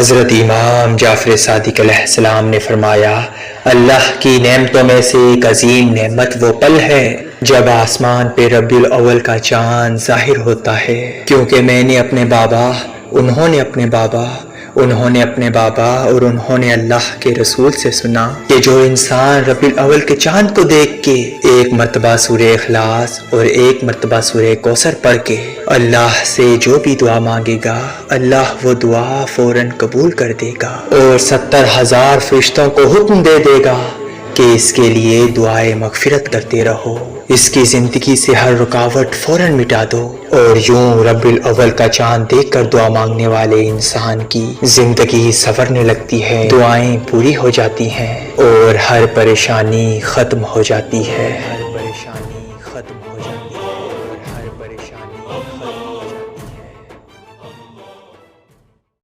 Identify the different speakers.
Speaker 1: حضرت امام جعفر صادق علیہ السلام نے فرمایا، اللہ کی نعمتوں میں سے ایک عظیم نعمت وہ پل ہے جب آسمان پہ ربیع الاول کا چاند ظاہر ہوتا ہے، کیونکہ میں نے اپنے بابا، انہوں نے اپنے بابا اور انہوں نے اللہ کے رسول سے سنا کہ جو انسان ربیع الاول کے چاند کو دیکھ کے ایک مرتبہ سورہ اخلاص اور ایک مرتبہ سورہ کوثر پڑھ کے اللہ سے جو بھی دعا مانگے گا، اللہ وہ دعا فوراً قبول کر دے گا اور 70,000 فرشتوں کو حکم دے دے گا کہ اس کے لیے دعائے مغفرت کرتے رہو، اس کی زندگی سے ہر رکاوٹ فوراً مٹا دو، اور یوں ربیع الاول کا چاند دیکھ کر دعا مانگنے والے انسان کی زندگی سنورنے لگتی ہے، دعائیں پوری ہو جاتی ہیں اور ہر پریشانی ختم ہو جاتی ہے۔